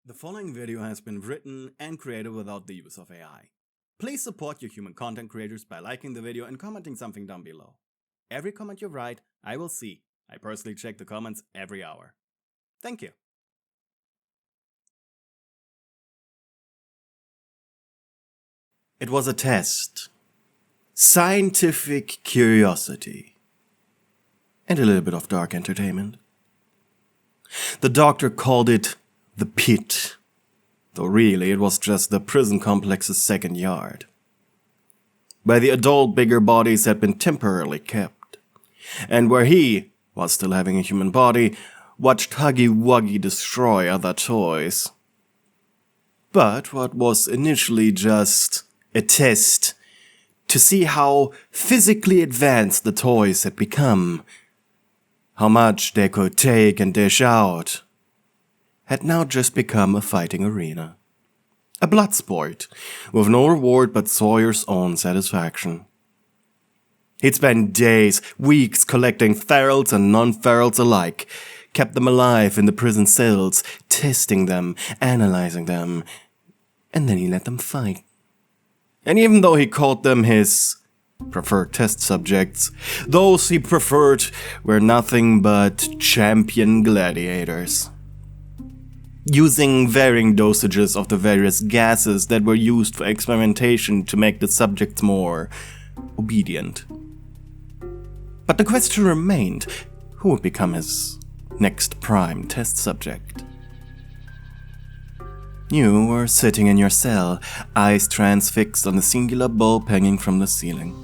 The following video has been written and created without the use of AI. Please support your human content creators by liking the video and commenting something down below. Every comment you write, I will see. I personally check the comments every hour. Thank you. It was a test. Scientific curiosity. And a little bit of dark entertainment. The doctor called it the pit, though really it was just the prison complex's second yard, where the adult bigger bodies had been temporarily kept, and where he, while still having a human body, watched Huggy Wuggy destroy other toys. But what was initially just a test to see how physically advanced the toys had become, how much they could take and dish out, had now just become a fighting arena. A blood sport, with no reward but Sawyer's own satisfaction. He'd spent days, weeks collecting ferals and non-ferals alike, kept them alive in the prison cells, testing them, analyzing them, and then he let them fight. And even though he called them his preferred test subjects, those he preferred were nothing but champion gladiators. Using varying dosages of the various gases that were used for experimentation to make the subjects more obedient. But the question remained, who would become his next prime test subject? You were sitting in your cell, eyes transfixed on a singular bulb hanging from the ceiling.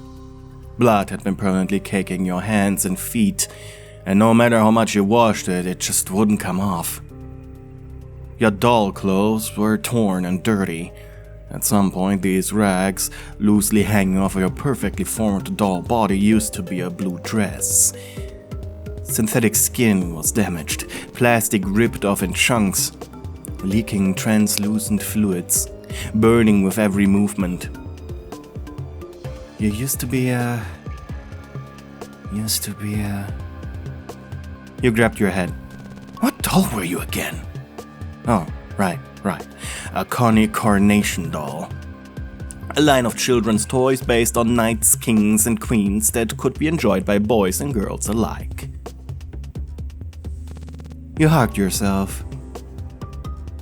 Blood had been permanently caking your hands and feet, and no matter how much you washed it, it just wouldn't come off. Your doll clothes were torn and dirty. At some point, these rags, loosely hanging off your perfectly formed doll body, used to be a blue dress. Synthetic skin was damaged, plastic ripped off in chunks, leaking translucent fluids, burning with every movement. You used to be a... You grabbed your head. What doll were you again? Oh, right. A Connie Carnation doll. A line of children's toys based on knights, kings, and queens that could be enjoyed by boys and girls alike. You hugged yourself,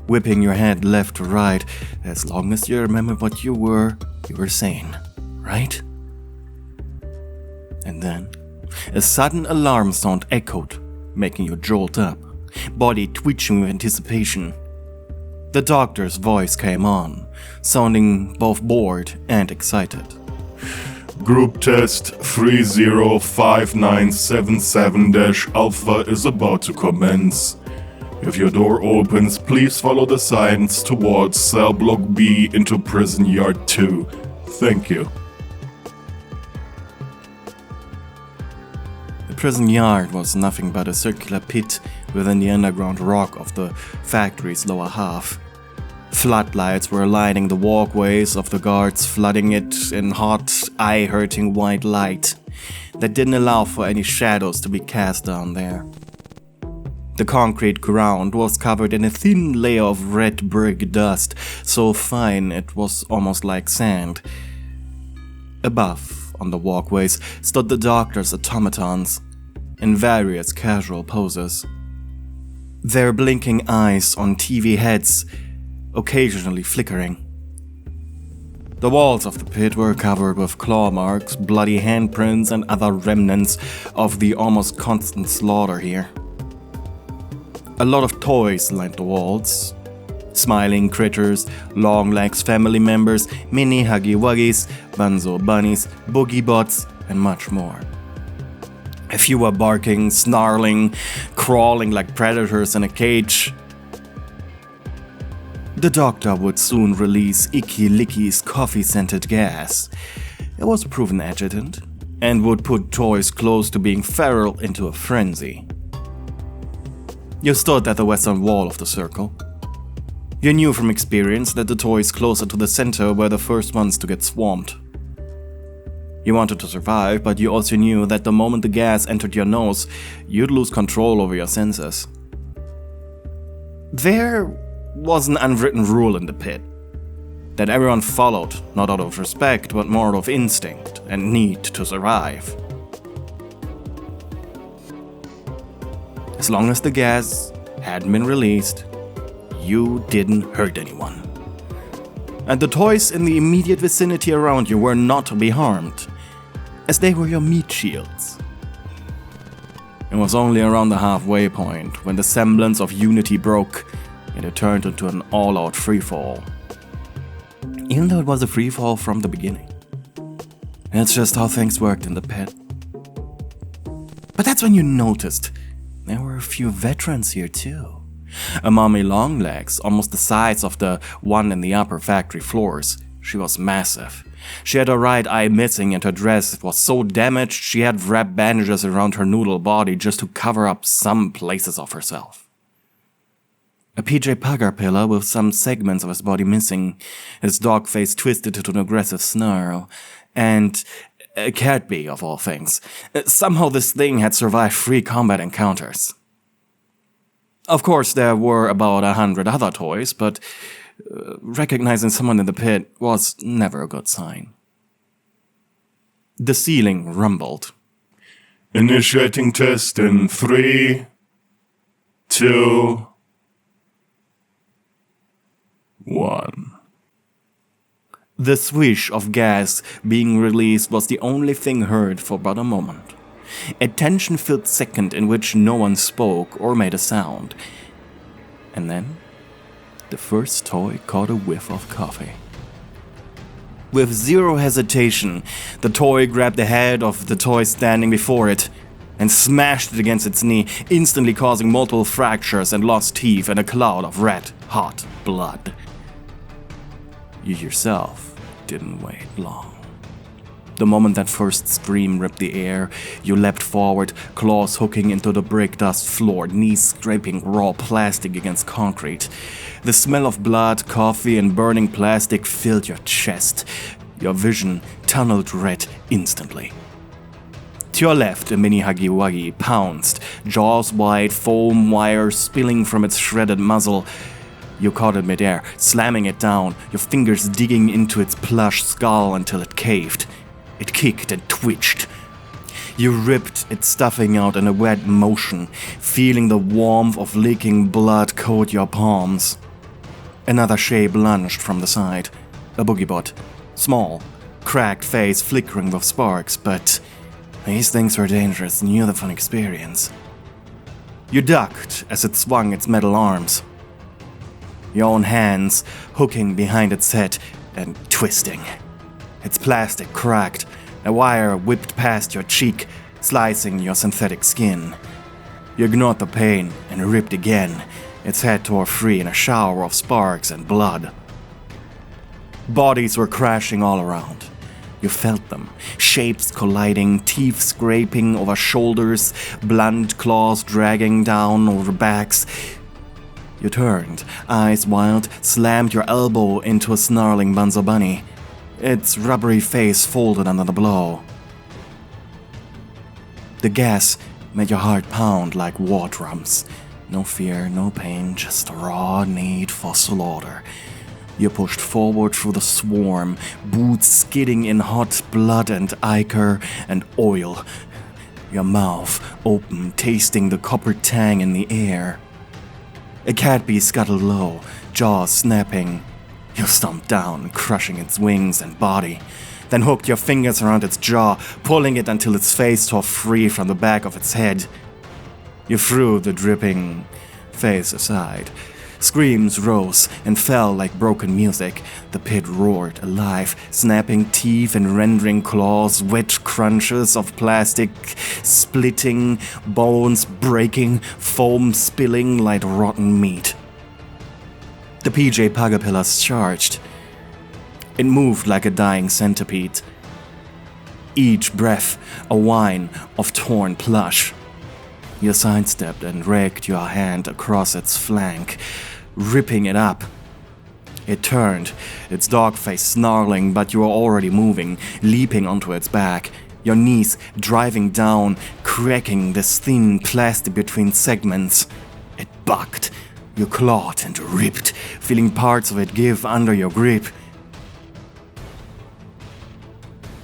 whipping your head left to right. As long as you remember what you were sane, right? And then, a sudden alarm sound echoed, making you jolt up, body twitching with anticipation. The doctor's voice came on, sounding both bored and excited. Group test 305977-Alpha is about to commence. If your door opens, please follow the signs towards cell block B into prison yard 2. Thank you. The prison yard was nothing but a circular pit within the underground rock of the factory's lower half. Floodlights were lighting the walkways of the guards, flooding it in hot, eye-hurting white light that didn't allow for any shadows to be cast down there. The concrete ground was covered in a thin layer of red brick dust, so fine it was almost like sand. Above, on the walkways, stood the doctor's automatons in various casual poses. Their blinking eyes on TV heads, occasionally flickering. The walls of the pit were covered with claw marks, bloody handprints, and other remnants of the almost constant slaughter here. A lot of toys lined the walls. Smiling critters, long legs family members, mini Huggy Wuggies, Bunzo bunnies, boogie bots, and much more. A few were barking, snarling, crawling like predators in a cage. The doctor would soon release Icky Licky's coffee-scented gas. It was a proven adjutant, and would put toys close to being feral into a frenzy. You stood at the western wall of the circle. You knew from experience that the toys closer to the center were the first ones to get swarmed. You wanted to survive, but you also knew that the moment the gas entered your nose, you'd lose control over your senses. There was an unwritten rule in the pit that everyone followed, not out of respect, but more out of instinct and need to survive. As long as the gas hadn't been released, you didn't hurt anyone. And the toys in the immediate vicinity around you were not to be harmed, as they were your meat shields. It was only around the halfway point when the semblance of unity broke and it turned into an all-out freefall. Even though it was a freefall from the beginning. That's just how things worked in the pit. But that's when you noticed there were a few veterans here too. A mommy Longlegs, almost the size of the one in the upper factory floors. She was massive. She had her right eye missing and her dress was so damaged she had wrapped bandages around her noodle body just to cover up some places of herself. A PJ Puggerpillar with some segments of his body missing, his dog face twisted into an aggressive snarl, and a Catbee of all things. Somehow this thing had survived 3 combat encounters. Of course, there were about 100 other toys, but recognizing someone in the pit was never a good sign. The ceiling rumbled. Initiating test in 3, 2, 1. The swish of gas being released was the only thing heard for but a moment. A tension-filled second in which no one spoke or made a sound. And then, the first toy caught a whiff of coffee. With zero hesitation, the toy grabbed the head of the toy standing before it and smashed it against its knee, instantly causing multiple fractures and lost teeth and a cloud of red, hot blood. You yourself didn't wait long. The moment that first scream ripped the air, you leapt forward, claws hooking into the brick-dust floor, knees scraping raw plastic against concrete. The smell of blood, coffee, and burning plastic filled your chest. Your vision tunneled red instantly. To your left, a mini Huggy Wuggy pounced, jaws wide, foam wire spilling from its shredded muzzle. You caught it midair, slamming it down, your fingers digging into its plush skull until it caved. It kicked and twitched. You ripped its stuffing out in a wet motion, feeling the warmth of leaking blood coat your palms. Another shape lunged from the side. A boogiebot. Small, cracked face flickering with sparks, but these things were dangerous and you had a fun experience. You ducked as it swung its metal arms. Your own hands hooking behind its head and twisting. Its plastic cracked, a wire whipped past your cheek, slicing your synthetic skin. You ignored the pain and ripped again. Its head tore free in a shower of sparks and blood. Bodies were crashing all around. You felt them, shapes colliding, teeth scraping over shoulders, blunt claws dragging down over backs. You turned, eyes wild, slammed your elbow into a snarling Bunzo Bunny. Its rubbery face folded under the blow. The gas made your heart pound like war drums. No fear, no pain, just a raw need for slaughter. You pushed forward through the swarm, boots skidding in hot blood and ichor and oil. Your mouth open, tasting the copper tang in the air. A Catbee scuttled low, jaws snapping. You stomped down, crushing its wings and body, then hooked your fingers around its jaw, pulling it until its face tore free from the back of its head. You threw the dripping face aside. Screams rose and fell like broken music. The pit roared alive, snapping teeth and rending claws, wet crunches of plastic splitting, bones breaking, foam spilling like rotten meat. The PJ Puggerpillars charged. It moved like a dying centipede. Each breath a whine of torn plush. You sidestepped and raked your hand across its flank, ripping it up. It turned, its dog face snarling, but you were already moving, leaping onto its back, your knees driving down, cracking this thin plastic between segments. It bucked, You clawed and ripped, feeling parts of it give under your grip.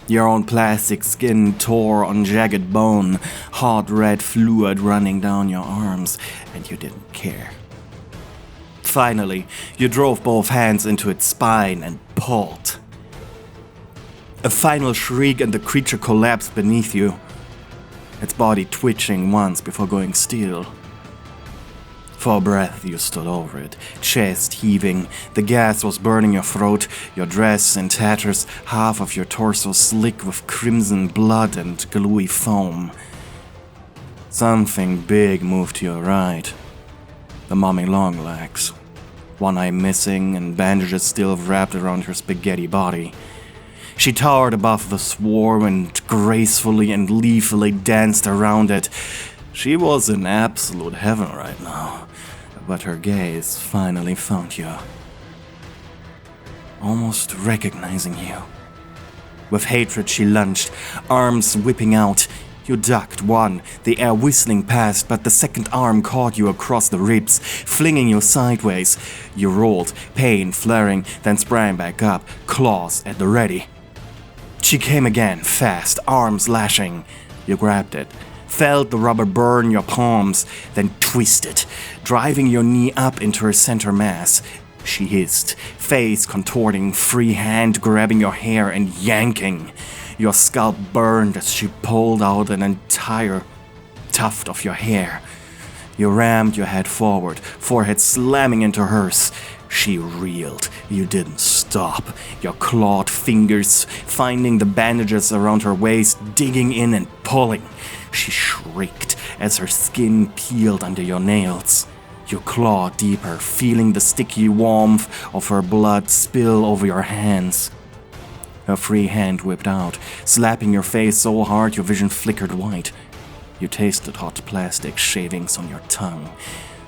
Your own plastic skin tore on jagged bone, hot red fluid running down your arms, and you didn't care. Finally, you drove both hands into its spine and pulled. A final shriek and the creature collapsed beneath you, its body twitching once before going still. For a breath, you stood over it, chest heaving. The gas was burning your throat, your dress in tatters, half of your torso slick with crimson blood and gluey foam. Something big moved to your right. The mummy Longlegs. One eye missing and bandages still wrapped around her spaghetti body. She towered above the swarm and gracefully and lethally danced around it. She was in absolute heaven right now, but her gaze finally found you. Almost recognizing you. With hatred she lunged, arms whipping out. You ducked one, the air whistling past, but the second arm caught you across the ribs, flinging you sideways. You rolled, pain flaring, then sprang back up, claws at the ready. She came again, fast, arms lashing. You grabbed it. Felt the rubber burn your palms, then twisted, driving your knee up into her center mass. She hissed, face contorting, free hand grabbing your hair and yanking. Your scalp burned as she pulled out an entire tuft of your hair. You rammed your head forward, forehead slamming into hers. She reeled. You didn't stop. Your clawed fingers finding the bandages around her waist, digging in and pulling. She shrieked as her skin peeled under your nails. You clawed deeper, feeling the sticky warmth of her blood spill over your hands. Her free hand whipped out, slapping your face so hard your vision flickered white. You tasted hot plastic shavings on your tongue.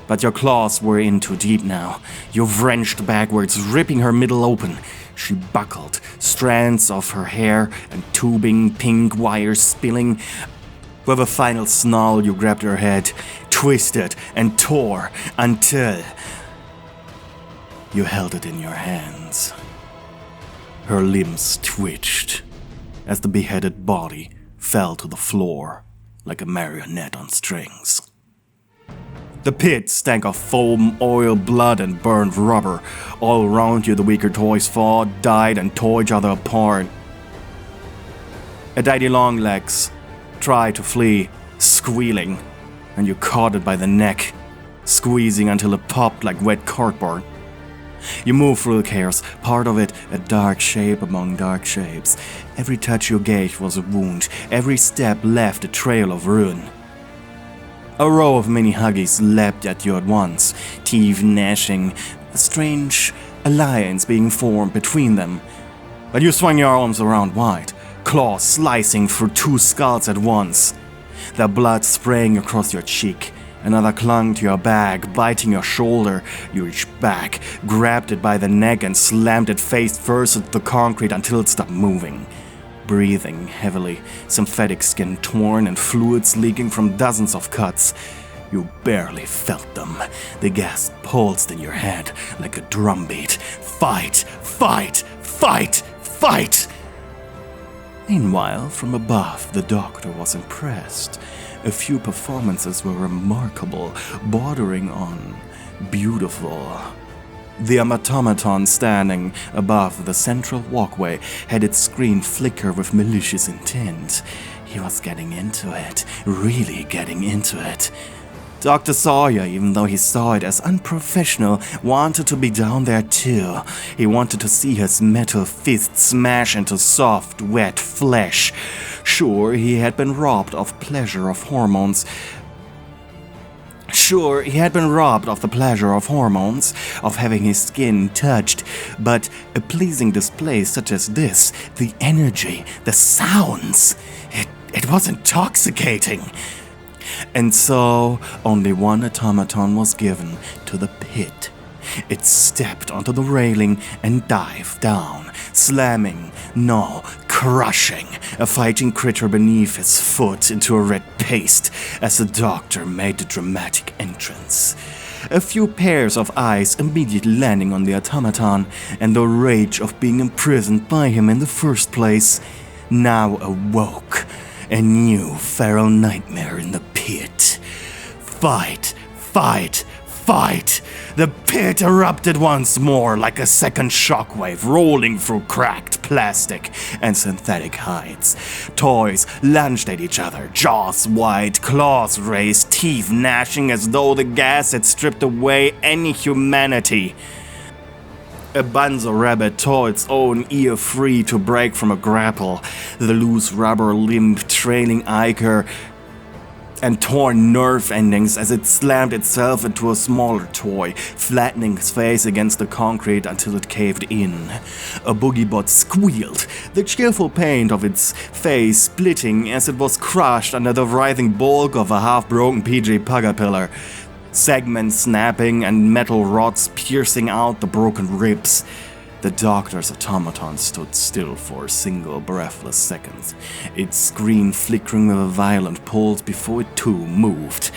But your claws were in too deep now. You wrenched backwards, ripping her middle open. She buckled, strands of her hair and tubing pink wires spilling. With a final snarl, you grabbed her head, twisted and tore until you held it in your hands. Her limbs twitched as the beheaded body fell to the floor like a marionette on strings. The pit stank of foam, oil, blood, and burned rubber. All around you the weaker toys fought, died, and tore each other apart. A daddy Longlegs tried to flee, squealing, and you caught it by the neck, squeezing until it popped like wet cardboard. You moved through the chaos, part of it a dark shape among dark shapes. Every touch you gave was a wound, every step left a trail of ruin. A row of mini huggies leapt at you at once, teeth gnashing, a strange alliance being formed between them. But you swung your arms around wide, claws slicing through two skulls at once. Their blood spraying across your cheek. Another clung to your back, biting your shoulder. You reached back, grabbed it by the neck and slammed it face first into the concrete until it stopped moving. Breathing heavily, synthetic skin torn and fluids leaking from dozens of cuts. You barely felt them. The gas pulsed in your head like a drumbeat. Fight! Fight! Fight! Fight! Meanwhile, from above, the doctor was impressed. A few performances were remarkable, bordering on beautiful. The automaton standing above the central walkway had its screen flicker with malicious intent. He was getting into it, really getting into it. Dr. Sawyer, even though he saw it as unprofessional, wanted to be down there too. He wanted to see his metal fist smash into soft, wet flesh. Sure, he had been robbed of the pleasure of hormones, of having his skin touched, but a pleasing display such as this, the energy, the sounds, it was intoxicating. And so, only one automaton was given to the pit. It stepped onto the railing and dived down, slamming, crushing a fighting critter beneath his foot into a red paste as the doctor made the dramatic entrance. a few pairs of eyes immediately landing on the automaton, and the rage of being imprisoned by him in the first place now awoke. A new feral nightmare in the pit. Fight, fight, fight! The pit erupted once more like a second shockwave rolling through cracked plastic and synthetic hides. Toys lunged at each other, jaws wide, claws raised, teeth gnashing as though the gas had stripped away any humanity. A Bunzo rabbit tore its own ear free to break from a grapple, the loose rubber limb trailing ichor and torn nerve endings as it slammed itself into a smaller toy, flattening its face against the concrete until it caved in. A boogiebot squealed, the cheerful pain of its face splitting as it was crushed under the writhing bulk of a half-broken PJ Pugapillar, segments snapping and metal rods piercing out the broken ribs. The doctor's automaton stood still for a single breathless second, its screen flickering with a violent pulse before it too moved.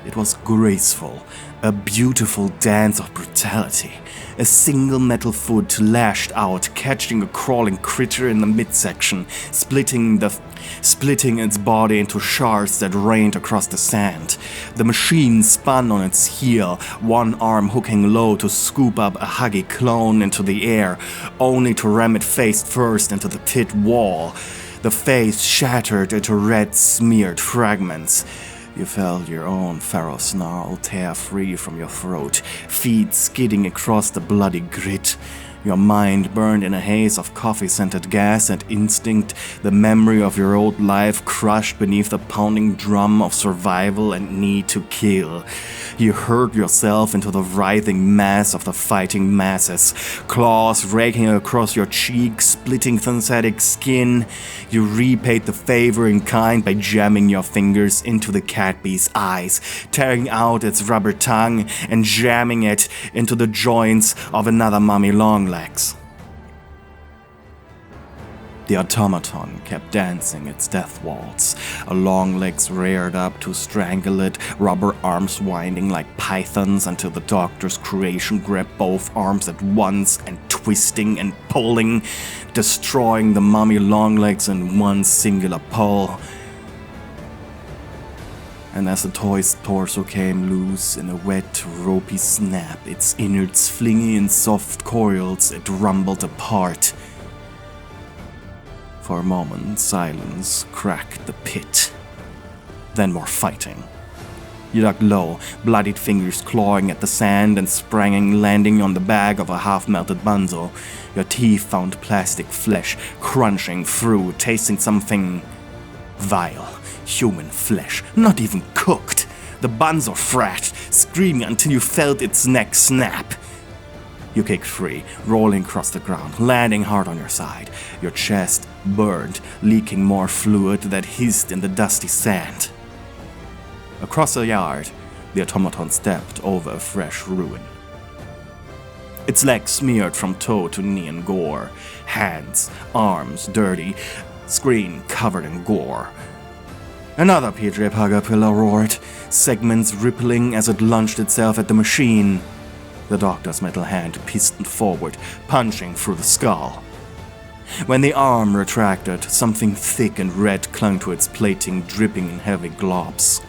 It was graceful, a beautiful dance of brutality. A single metal foot lashed out, catching a crawling creature in the midsection, splitting its body into shards that rained across the sand. The machine spun on its heel, one arm hooking low to scoop up a huggy clone into the air, only to ram it face first into the pit wall. The face shattered into red smeared fragments. You felt your own feral snarl tear free from your throat, feet skidding across the bloody grit. Your mind burned in a haze of coffee-scented gas and instinct, the memory of your old life crushed beneath the pounding drum of survival and need to kill. You hurled yourself into the writhing mass of the fighting masses, claws raking across your cheeks, splitting synthetic skin. You repaid the favor in kind by jamming your fingers into the cat bee's eyes, tearing out its rubber tongue and jamming it into the joints of another mummy longlegs. The automaton kept dancing its death waltz, long legs reared up to strangle it, rubber arms winding like pythons until the doctor's creation grabbed both arms at once and twisting and pulling, destroying the mummy longlegs in one singular pull. And as the toy's torso came loose in a wet, ropey snap, its innards flinging in soft coils, it rumbled apart. For a moment, silence cracked the pit. Then more fighting. You ducked low, bloodied fingers clawing at the sand and spranging, landing on the back of a half-melted Bunzo. Your teeth found plastic flesh, crunching through, tasting something vile. Human flesh, not even cooked. The Bunzo thrashed, screaming until you felt its neck snap. You kicked free, rolling across the ground, landing hard on your side. Your chest burned, leaking more fluid that hissed in the dusty sand. Across the yard, the automaton stepped over a fresh ruin. Its legs smeared from toe to knee in gore, hands, arms dirty, screen covered in gore. Another PJ Pugapillar roared, segments rippling as it lunged itself at the machine. The doctor's metal hand pistoned forward, punching through the skull. When the arm retracted, something thick and red clung to its plating, dripping in heavy globs.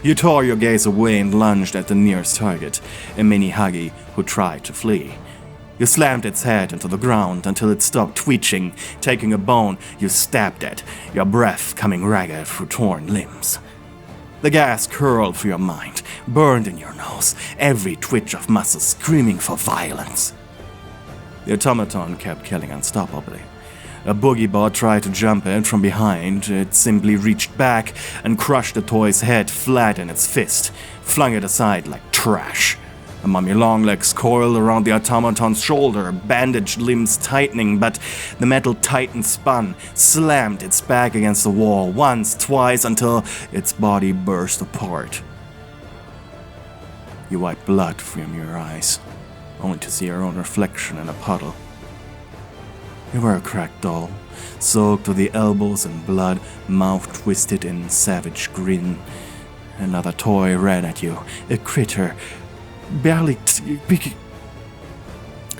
You tore your gaze away and lunged at the nearest target, a mini Huggy who tried to flee. You slammed its head into the ground until it stopped twitching, taking a bone you stabbed at, your breath coming ragged through torn limbs. The gas curled through your mind, burned in your nose, every twitch of muscle screaming for violence. The automaton kept killing unstoppably. A boogiebot tried to jump it from behind. It simply reached back and crushed the toy's head flat in its fist, flung it aside like trash. A mummy longlegs coiled around the automaton's shoulder, bandaged limbs tightening, but the metal titan spun, slammed its back against the wall once, twice, until its body burst apart. You wiped blood from your eyes, only to see your own reflection in a puddle. You were a cracked doll, soaked to the elbows in blood, mouth twisted in savage grin. Another toy ran at you. A critter,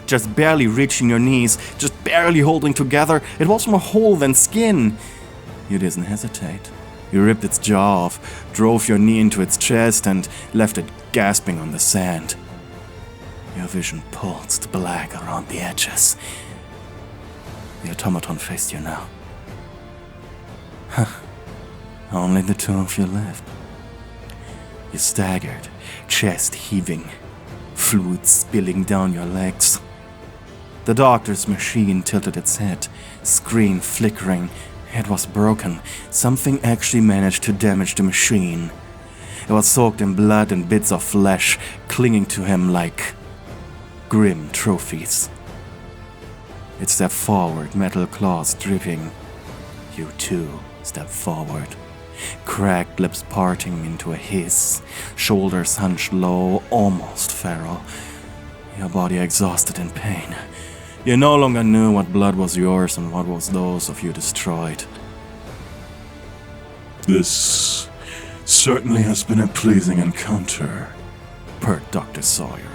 just barely reaching your knees, just barely holding together. It was more whole than skin. You didn't hesitate. You ripped its jaw off, drove your knee into its chest, and left it gasping on the sand. Your vision pulsed black around the edges. The automaton faced you now. Only the two of you left. You staggered, chest heaving, fluid spilling down your legs. The doctor's machine tilted its head, screen flickering. It was broken. Something actually managed to damage the machine. It was soaked in blood and bits of flesh, clinging to him like grim trophies. It stepped forward, metal claws dripping. You too stepped forward, cracked lips parting into a hiss, shoulders hunched low, almost feral. Your body exhausted in pain. You no longer knew what blood was yours and what was those of you destroyed. This certainly has been a pleasing encounter, purred Dr. Sawyer.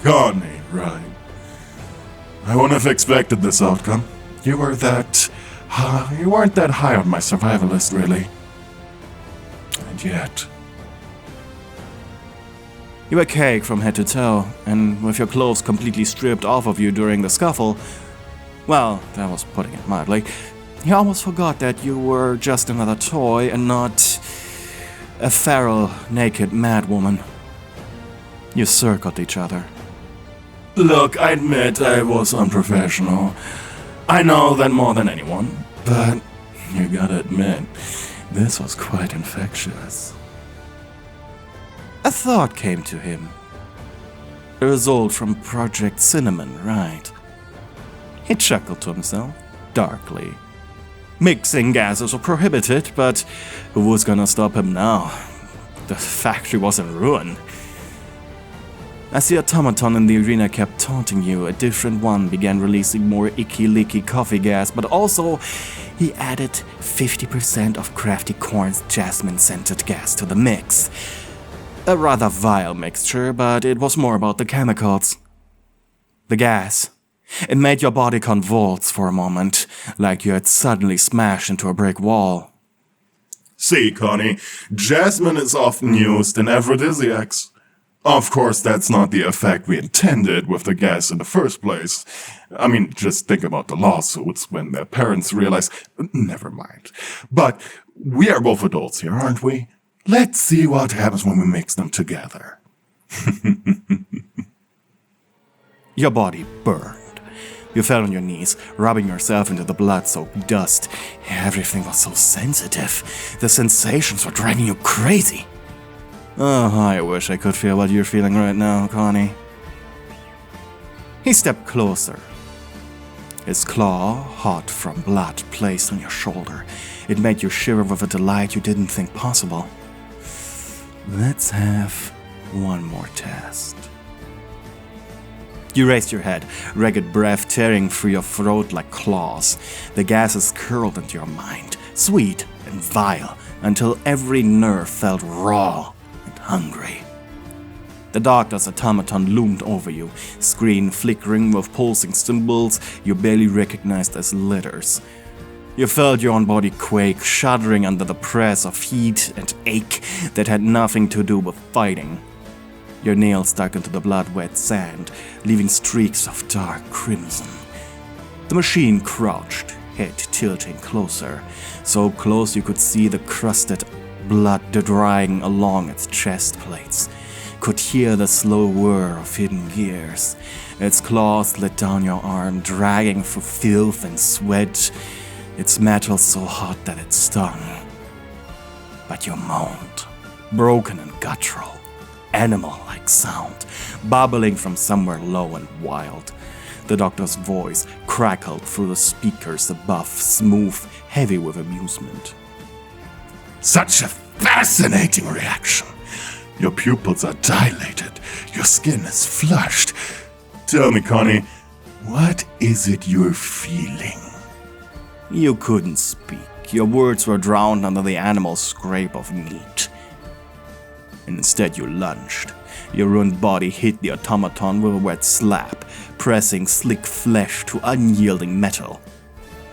Connie, right. I wouldn't have expected this outcome. You weren't that high on my survival list, really. And yet... You were caked from head to toe, and with your clothes completely stripped off of you during the scuffle, well, that was putting it mildly, you almost forgot that you were just another toy and not a feral, naked madwoman. You circled each other. Look, I admit I was unprofessional. I know that more than anyone, but you gotta admit, this was quite infectious. A thought came to him. A result from Project Cinnamon, right? He chuckled to himself, darkly. Mixing gases were prohibited, but who was gonna stop him now? The factory was in ruin. As the automaton in the arena kept taunting you, a different one began releasing more icky-licky coffee gas, but also he added 50% of Crafty Corn's jasmine-scented gas to the mix. A rather vile mixture, but it was more about the chemicals. The gas. It made your body convulse for a moment, like you had suddenly smashed into a brick wall. See, Connie, jasmine is often used in aphrodisiacs. Of course, that's not the effect we intended with the gas in the first place. I mean, just think about the lawsuits when their parents realize... Never mind. But we are both adults here, aren't we? Let's see what happens when we mix them together. Your body burned. You fell on your knees, rubbing yourself into the blood-soaked dust. Everything was so sensitive. The sensations were driving you crazy. Oh, I wish I could feel what you're feeling right now, Connie. He stepped closer. His claw, hot from blood, placed on your shoulder. It made you shiver with a delight you didn't think possible. Let's have one more test. You raised your head, ragged breath tearing through your throat like claws. The gases curled into your mind, sweet and vile, until every nerve felt raw and hungry. The doctor's automaton loomed over you, screen flickering with pulsing symbols you barely recognized as letters. You felt your own body quake, shuddering under the press of heat and ache that had nothing to do with fighting. Your nails stuck into the blood-wet sand, leaving streaks of dark crimson. The machine crouched, head tilting closer, so close you could see the crusted blood drying along its chest plates. Could hear the slow whir of hidden gears. Its claws slid down your arm, dragging through filth and sweat. Its metal so hot that it stung. But you moaned, broken and guttural, animal-like sound, bubbling from somewhere low and wild. The doctor's voice crackled through the speakers above, smooth, heavy with amusement. Such a fascinating reaction. Your pupils are dilated. Your skin is flushed. Tell me, Connie, what is it you're feeling? You couldn't speak. Your words were drowned under the animal's scrape of meat. and instead you lunged. Your ruined body hit the automaton with a wet slap, pressing slick flesh to unyielding metal.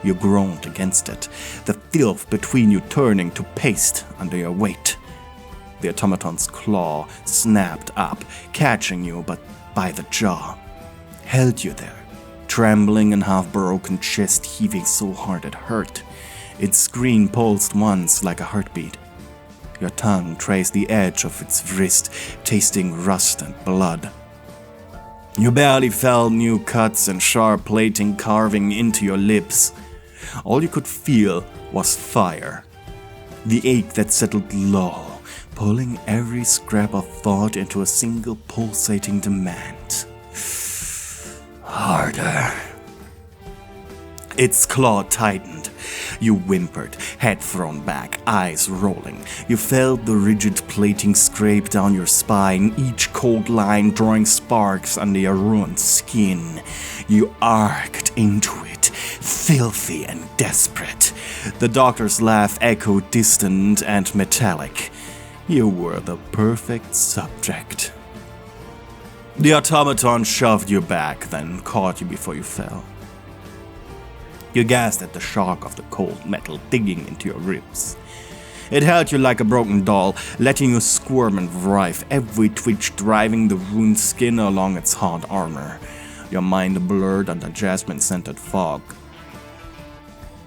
You groaned against it, the filth between you turning to paste under your weight. The automaton's claw snapped up, catching you but by the jaw, held you there, trembling and half-broken chest heaving so hard it hurt. Its screen pulsed once like a heartbeat. Your tongue traced the edge of its wrist, tasting rust and blood. You barely felt new cuts and sharp plating carving into your lips. All you could feel was fire. The ache that settled low, pulling every scrap of thought into a single pulsating demand. Harder. Its claw tightened. You whimpered, head thrown back, eyes rolling. You felt the rigid plating scrape down your spine, each cold line drawing sparks under your ruined skin. You arced into it, filthy and desperate. The doctor's laugh echoed distant and metallic. You were the perfect subject. The automaton shoved you back, then caught you before you fell. You gasped at the shock of the cold metal digging into your ribs. It held you like a broken doll, letting you squirm and writhe, every twitch driving the ruined skin along its hard armor. Your mind blurred under jasmine-scented fog.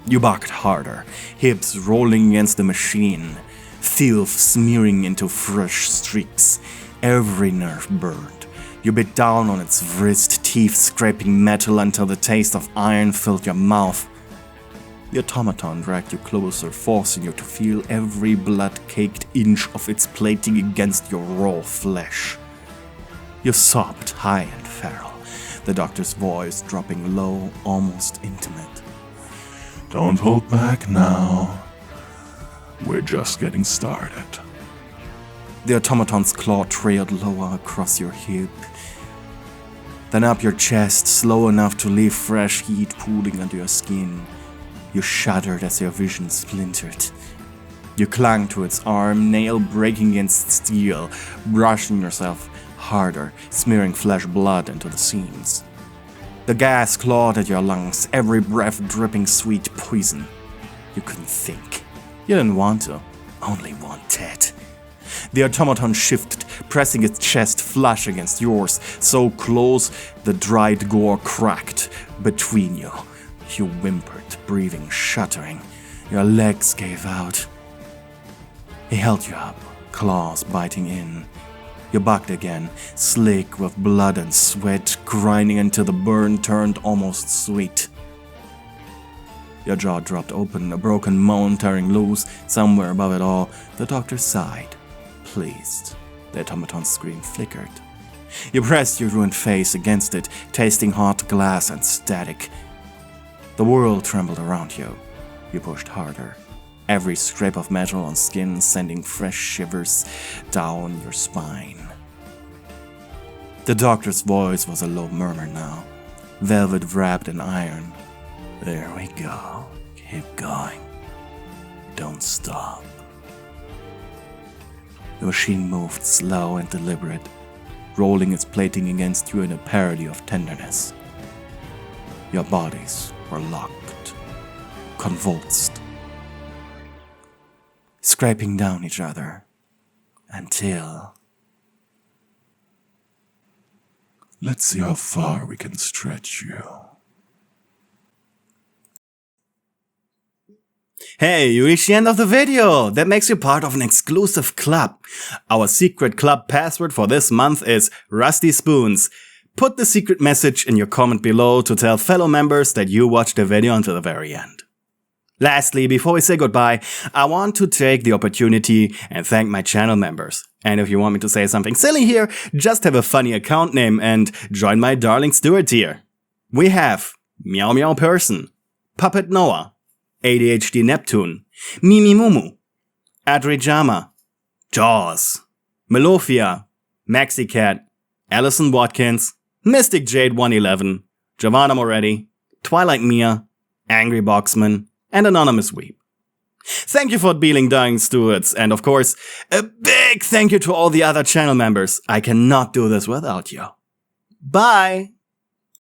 You barked harder, hips rolling against the machine, filth smearing into fresh streaks. Every nerve burned. You bit down on its wrist, teeth scraping metal until the taste of iron filled your mouth. The automaton dragged you closer, forcing you to feel every blood-caked inch of its plating against your raw flesh. You sobbed high and feral, the doctor's voice dropping low, almost intimate. Don't hold back now. We're just getting started. The automaton's claw trailed lower across your hip, then up your chest, slow enough to leave fresh heat pooling under your skin. You shuddered as your vision splintered. You clung to its arm, nail breaking against steel, brushing yourself harder, smearing flesh blood into the seams. The gas clawed at your lungs, every breath dripping sweet poison. You couldn't think. You didn't want to, only wanted. The automaton shifted, pressing its chest flush against yours, so close the dried gore cracked between you. You whimpered, breathing shuddering. Your legs gave out. He held you up, claws biting in. You bucked again, slick with blood and sweat, grinding until the burn turned almost sweet. Your jaw dropped open, a broken moan tearing loose. Somewhere above it all, the doctor sighed. Pleased. The automaton's screen flickered. You pressed your ruined face against it, tasting hot glass and static. The world trembled around you. You pushed harder. Every scrape of metal on skin sending fresh shivers down your spine. The doctor's voice was a low murmur now, velvet wrapped in iron. There we go. Keep going. Don't stop. The machine moved slow and deliberate, rolling its plating against you in a parody of tenderness. Your bodies were locked, convulsed, scraping down each other, until... Let's see how far we can stretch you. Hey, you reached the end of the video! That makes you part of an exclusive club. Our secret club password for this month is Rusty Spoons. Put the secret message in your comment below to tell fellow members that you watched the video until the very end. Lastly, before we say goodbye, I want to take the opportunity and thank my channel members. And if you want me to say something silly here, just have a funny account name and join my darling Steward tier. We have Meow Meow Person, Puppet Noah, ADHD Neptune, Mimi Mumu, Adrijama, Jaws, Melofia, Maxicat, Allison Watkins, Mystic Jade 111, Giovanna Moretti, Twilight Mia, Angry Boxman, and Anonymous Weep. Thank you for being dying stewards, and of course, a big thank you to all the other channel members. I cannot do this without you. Bye!